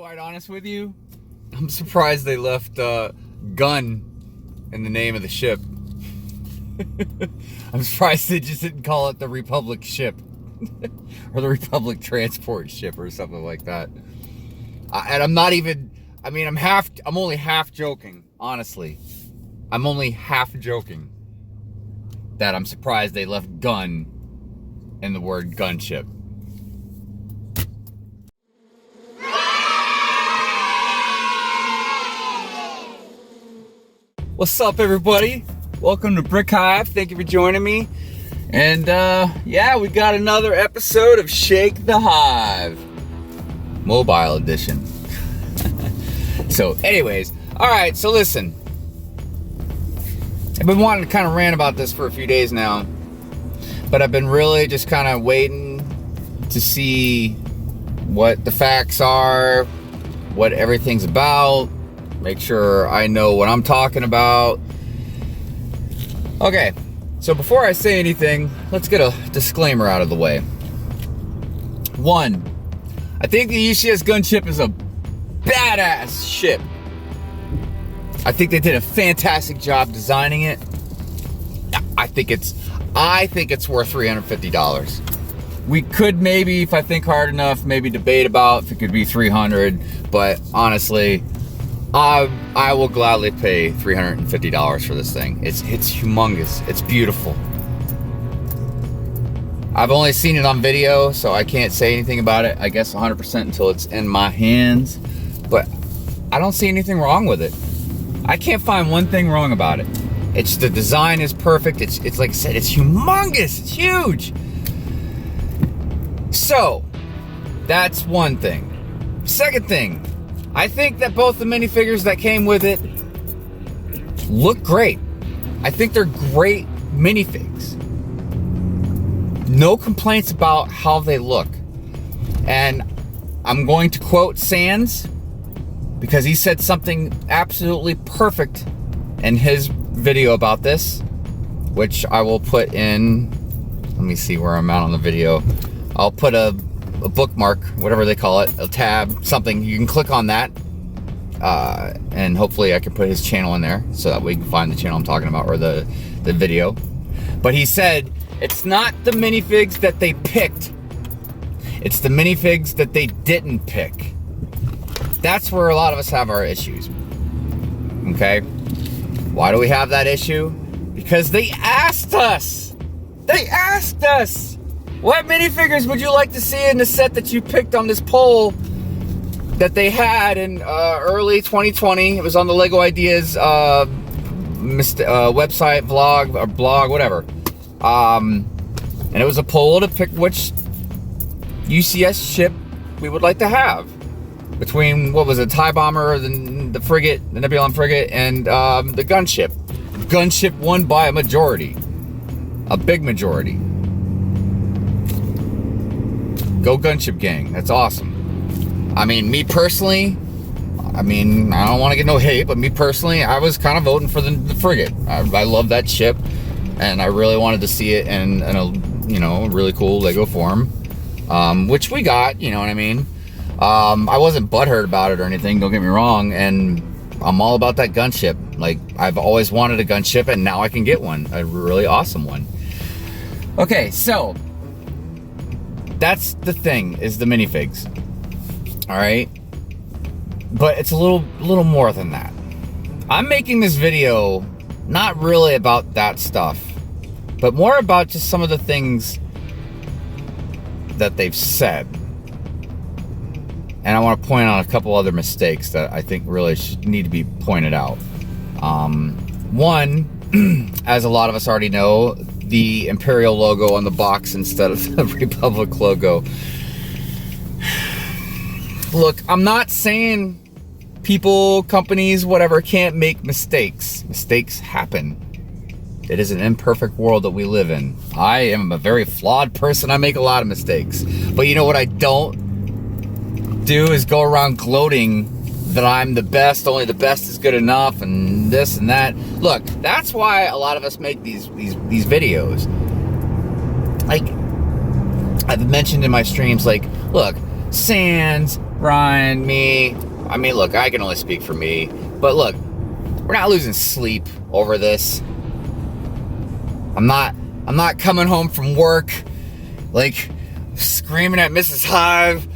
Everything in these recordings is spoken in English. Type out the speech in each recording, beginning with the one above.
quite honest with you, I'm surprised they left gun in the name of the ship. I'm surprised they just didn't call it the Republic ship or the Republic transport ship or something like that. And I'm not even, I'm only half joking, honestly. I'm only half joking that I'm surprised they left gun in the word gunship. What's up, everybody? Welcome to Brick Hive. Thank you for joining me. And yeah, we got another episode of Shake the Hive, mobile edition. So anyways, all right, so listen, I've been wanting to kind of rant about this for a few days now, but I've been really just kind of waiting to see what the facts are, what everything's about, make sure I know what I'm talking about. Okay, so before I say anything, let's get a disclaimer out of the way. One, I think the UCS gunship is a badass ship. I think they did a fantastic job designing it. I think it's worth $350. We could maybe, if I think hard enough, maybe debate about if it could be $300, but honestly, I will gladly pay $350 for this thing. It's humongous. It's beautiful. I've only seen it on video, so I can't say anything about it, I guess 100% until it's in my hands. But I don't see anything wrong with it. I can't find one thing wrong about it. It's the design is perfect. It's like I said, it's humongous. It's huge. So that's one thing. Second thing, I think that both the minifigures that came with it look great. I think they're great minifigs. No complaints about how they look. And I'm going to quote Sans because he said something absolutely perfect in his video about this, which I will put in, let me see where I'm at on the video. I'll put a bookmark, whatever they call it, a tab, something. You can click on that, and hopefully I can put his channel in there so that we can find the channel I'm talking about, or the video. But he said, it's not the minifigs that they picked, it's the minifigs that they didn't pick. That's where a lot of us have our issues. Okay? Why do we have that issue? Because they asked us! They asked us! What minifigures would you like to see in the set that you picked on this poll that they had in early 2020? It was on the Lego Ideas website, blog, whatever. And it was a poll to pick which UCS ship we would like to have. Between, what was it, TIE Bomber, the frigate, the Nebulon frigate, and the gunship. Gunship won by a majority. A big majority. Go Gunship Gang. That's awesome. I mean, me personally, I don't want to get no hate, but me personally, I was kind of voting for the frigate. I love that ship, and I really wanted to see it in a really cool Lego form, which we got, you know what I mean? I wasn't butthurt about it or anything, don't get me wrong, and I'm all about that gunship. Like, I've always wanted a gunship, and now I can get one, a really awesome one. Okay, so that's the thing, is the minifigs. All right, but it's a little more than that. I'm making this video not really about that stuff, but more about just some of the things that they've said. And I want to point out a couple other mistakes that I think really need to be pointed out. One, as a lot of us already know, the Imperial logo on the box instead of the Republic logo. Look, I'm not saying people, companies, whatever, can't make mistakes. Mistakes happen. It is an imperfect world that we live in. I am a very flawed person. I make a lot of mistakes. But you know what I don't do is go around gloating that I'm the best, only the best is good enough, and this and that. Look, that's why a lot of us make these videos. Like, I've mentioned in my streams, like, look, Sans, Ryan, me. I mean, look, I can only speak for me. But look, we're not losing sleep over this. I'm not coming home from work like screaming at Mrs. Hive,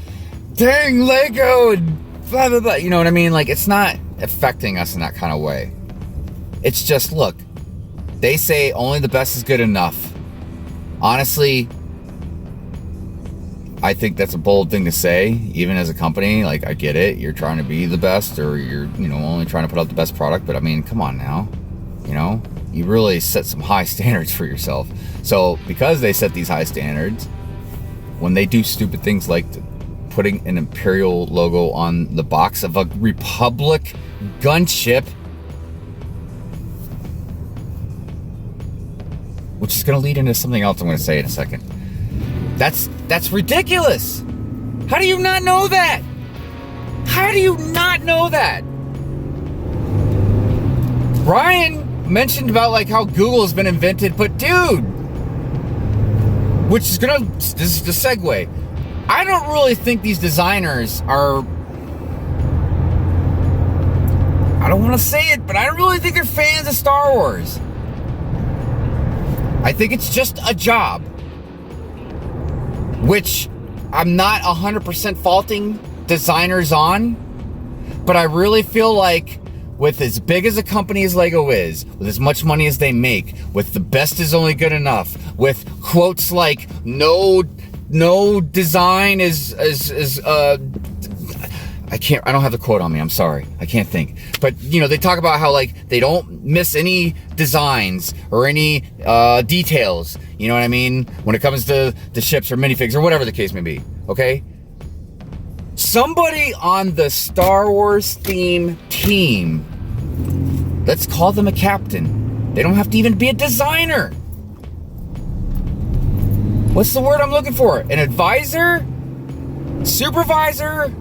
dang Lego and blah blah blah. You know what I mean? Like, it's not affecting us in that kind of way. It's just, look, they say only the best is good enough. Honestly, I think that's a bold thing to say, even as a company. Like, I get it. You're trying to be the best, or you're, only trying to put out the best product. But I mean, come on now. You really set some high standards for yourself. So because they set these high standards, when they do stupid things like putting an Imperial logo on the box of a Republic gunship, which is going to lead into something else I'm going to say in a second. That's ridiculous. How do you not know that? How do you not know that? Ryan mentioned about like how Google has been invented, but dude, this is the segue. I don't really think these designers are, I don't want to say it, but I don't really think they're fans of Star Wars. I think it's just a job, which I'm not 100% faulting designers on, but I really feel like with as big as a company as Lego is, with as much money as they make, with the best is only good enough, with quotes like no design is I don't have the quote on me, I'm sorry, I can't think. But they talk about how like they don't miss any designs or any details, you know what I mean, when it comes to the ships or minifigs or whatever the case may be, okay? Somebody on the Star Wars theme team, let's call them a captain. They don't have to even be a designer. What's the word I'm looking for? An advisor? Supervisor?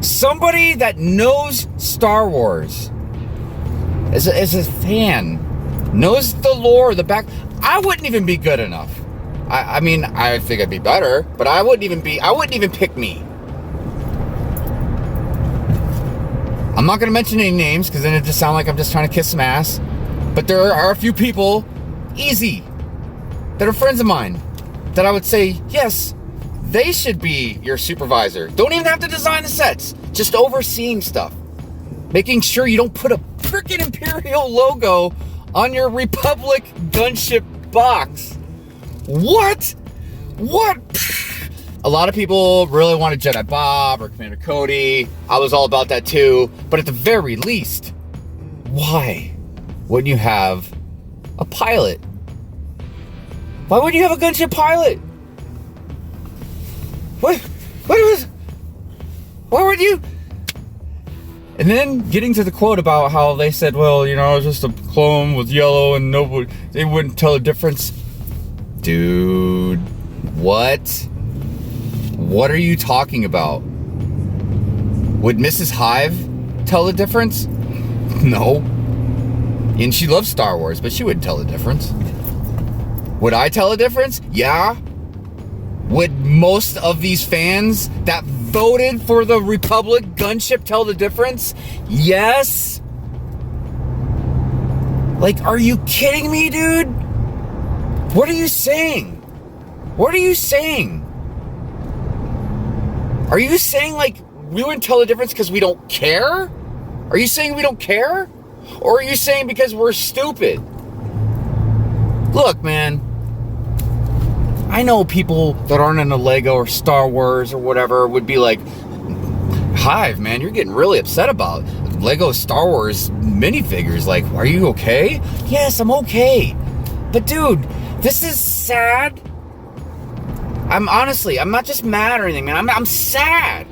Somebody that knows Star Wars, as a fan, knows the lore, the back. I wouldn't even be good enough. I mean, I think I'd be better, but I wouldn't even pick me. I'm not going to mention any names because then it just sounds like I'm just trying to kiss some ass. But there are a few people, easy, that are friends of mine, that I would say, yes, they should be your supervisor. Don't even have to design the sets. Just overseeing stuff. Making sure you don't put a freaking Imperial logo on your Republic gunship box. What? A lot of people really wanted Jedi Bob or Commander Cody. I was all about that too. But at the very least, why wouldn't you have a pilot? Why wouldn't you have a gunship pilot? Why would you? And then getting to the quote about how they said, well, it was just a clone with yellow and they wouldn't tell the difference. Dude, what? What are you talking about? Would Mrs. Hive tell the difference? No. And she loves Star Wars, but she wouldn't tell the difference. Would I tell the difference? Yeah. Would most of these fans that voted for the Republic gunship tell the difference? Yes. Like, are you kidding me, dude? What are you saying? What are you saying? Are you saying, like, we wouldn't tell the difference because we don't care? Are you saying we don't care? Or are you saying because we're stupid? Look, man, I know people that aren't into Lego or Star Wars or whatever would be like, Hive, man, you're getting really upset about Lego Star Wars minifigures. Like, are you okay? Yes, I'm okay. But dude, this is sad. I'm not just mad or anything, man. I'm sad.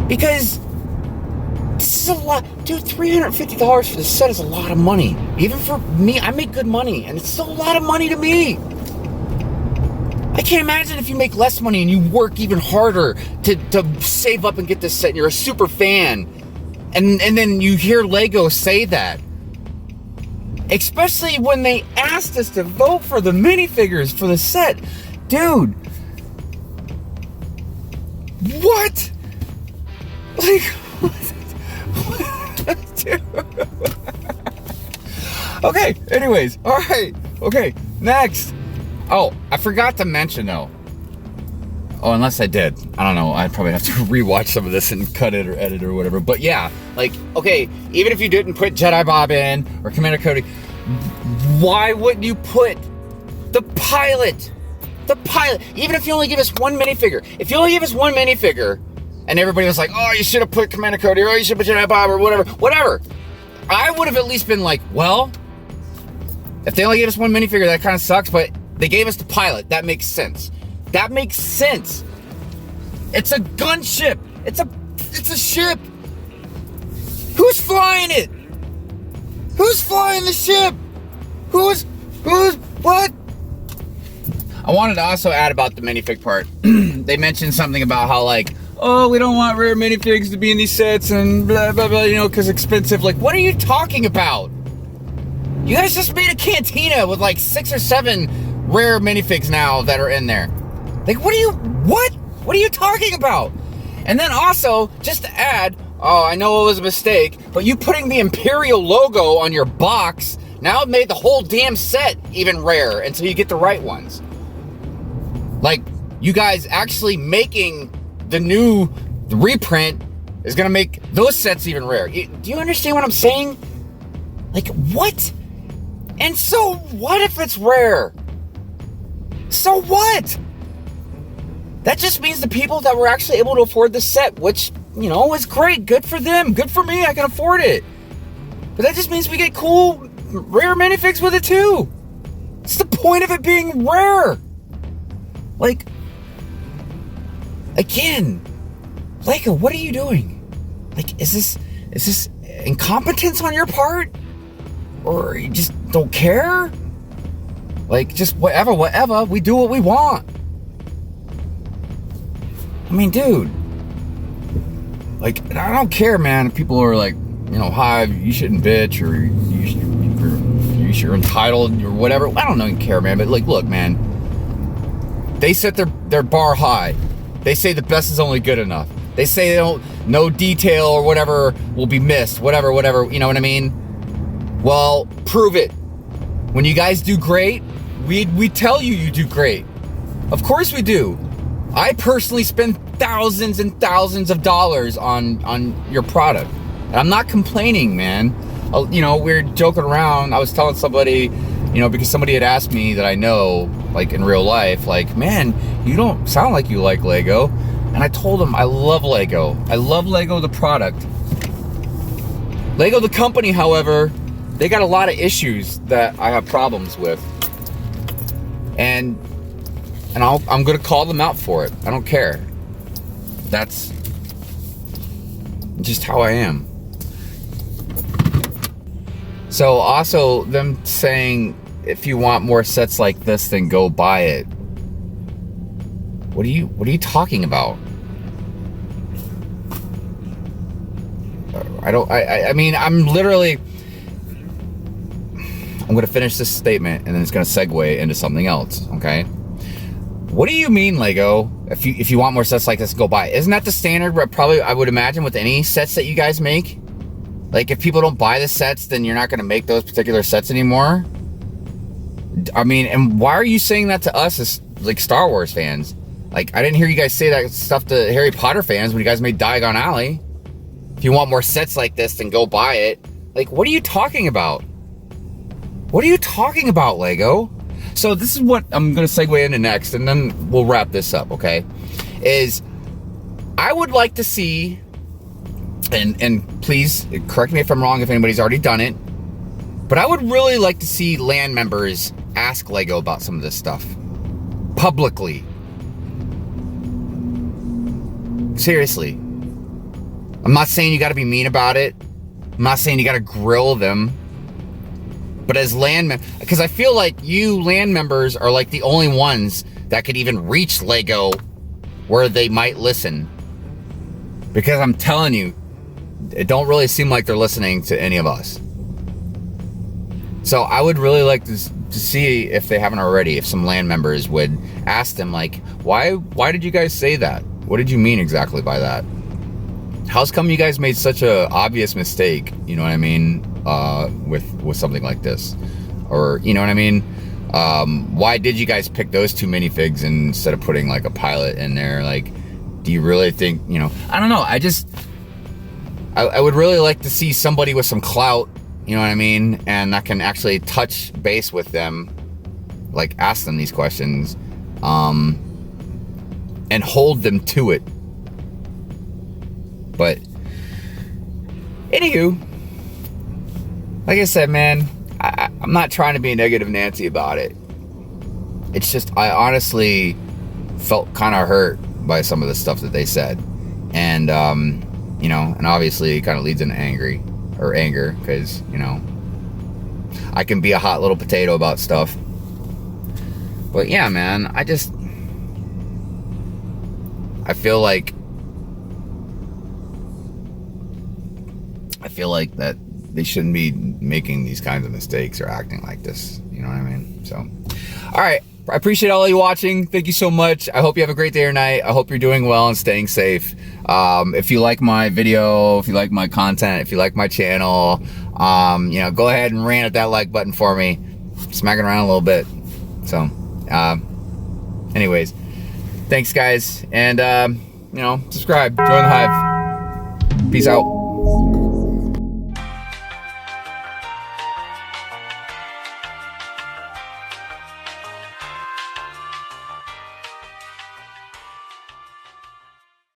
Because this is a lot. Dude, $350 for this set is a lot of money. Even for me, I make good money, and it's still a lot of money to me. I can't imagine if you make less money and you work even harder to save up and get this set, and you're a super fan, and then you hear Lego say that. Especially when they asked us to vote for the minifigures for the set. Dude, What? Like, okay, anyways, all right, okay, next. Oh, I forgot to mention though. Oh, unless I did. I don't know. I'd probably have to rewatch some of this and cut it or edit or whatever. But yeah, like, okay, even if you didn't put Jedi Bob in or Commander Cody, why wouldn't you put the pilot? The pilot. Even if you only give us one minifigure. If you only give us one minifigure and everybody was like, oh, you should have put Commander Cody, or you should put Jedi Bob or whatever. I would have at least been like, well, if they only gave us one minifigure, that kind of sucks, but they gave us the pilot. That makes sense. That makes sense. It's a gunship. It's a ship. Who's flying it? Who's flying the ship? Who's what? I wanted to also add about the minifig part. They mentioned something about how like, oh, we don't want rare minifigs to be in these sets and blah, blah, blah, you know, because expensive. Like, what are you talking about? You guys just made a cantina with like 6 or 7 rare minifigs now that are in there. Like, what are you talking about? And then also, just to add, oh, I know it was a mistake, but you putting the Imperial logo on your box, now it made the whole damn set even rare until you get the right ones. Like, you guys actually making the reprint is gonna make those sets even rare. Do you understand what I'm saying? Like, what? And so what if it's rare? So what? That just means the people that were actually able to afford the set, which, you know, is great. Good for them. Good for me. I can afford it. But that just means we get cool, rare minifigs with it too. It's the point of it being rare. Like, again, Lego, what are you doing? Like, is this incompetence on your part? Or you just don't care? Like, just whatever, we do what we want. I mean, dude, like, I don't care, man, if people are like, you know, Hive, you shouldn't bitch, or you're entitled, or whatever. I don't even care, man, but like, look, man, they set their bar high. They say the best is only good enough. They say no detail or whatever will be missed, whatever, you know what I mean? Well, prove it. When you guys do great, we tell you do great. Of course we do. I personally spend thousands and thousands of dollars on your product. And I'm not complaining, man. You know, we're joking around. I was telling somebody, you know, because somebody had asked me that I know, like in real life, like, man, you don't sound like you like Lego. And I told them I love Lego. I love Lego the product. Lego the company, however, they got a lot of issues that I have problems with. And I'm gonna call them out for it. I don't care. That's just how I am. So also them saying, if you want more sets like this, then go buy it. What are you talking about? I mean, I'm gonna finish this statement and then it's gonna segue into something else, okay? What do you mean, Lego? If you want more sets like this, go buy it. Isn't that the standard? Probably, I would imagine, with any sets that you guys make. Like, if people don't buy the sets, then you're not going to make those particular sets anymore. I mean, and why are you saying that to us as like Star Wars fans? Like, I didn't hear you guys say that stuff to Harry Potter fans when you guys made Diagon Alley. If you want more sets like this, then go buy it. Like, what are you talking about? What are you talking about, Lego? So this is what I'm going to segue into next, and then we'll wrap this up, okay? Is I would like to see, and please correct me if I'm wrong if anybody's already done it, but I would really like to see LAN members ask Lego about some of this stuff publicly. Seriously. I'm not saying you got to be mean about it. I'm not saying you got to grill them. But as LAN members, because I feel like you LAN members are like the only ones that could even reach Lego where they might listen. Because I'm telling you, it don't really seem like they're listening to any of us. So I would really like to see, if they haven't already, if some LAN members would ask them, like, why did you guys say that? what did you mean exactly by that? How's come you guys made such a obvious mistake, you know what I mean, with something like this? Or, you know what I mean? Why did you guys pick those 2 minifigs instead of putting like a pilot in there? Like, do you really think, you know, I don't know. I would really like to see somebody with some clout, you know what I mean? And that can actually touch base with them, like ask them these questions, and hold them to it. But anywho, like I said, man, I'm not trying to be negative Nancy about it. It's just, I honestly felt kind of hurt by some of the stuff that they said. And, you know, and obviously it kind of leads into anger, because, you know, I can be a hot little potato about stuff. But yeah, man, I feel like that they shouldn't be making these kinds of mistakes or acting like this. You know what I mean? So, all right. I appreciate all of you watching. Thank you so much. I hope you have a great day or night. I hope you're doing well and staying safe. If you like my video, if you like my content, if you like my channel, you know, go ahead and rant at that like button for me. Smack it around a little bit. So, anyways, thanks guys. And, you know, subscribe, join the Hive. Peace out.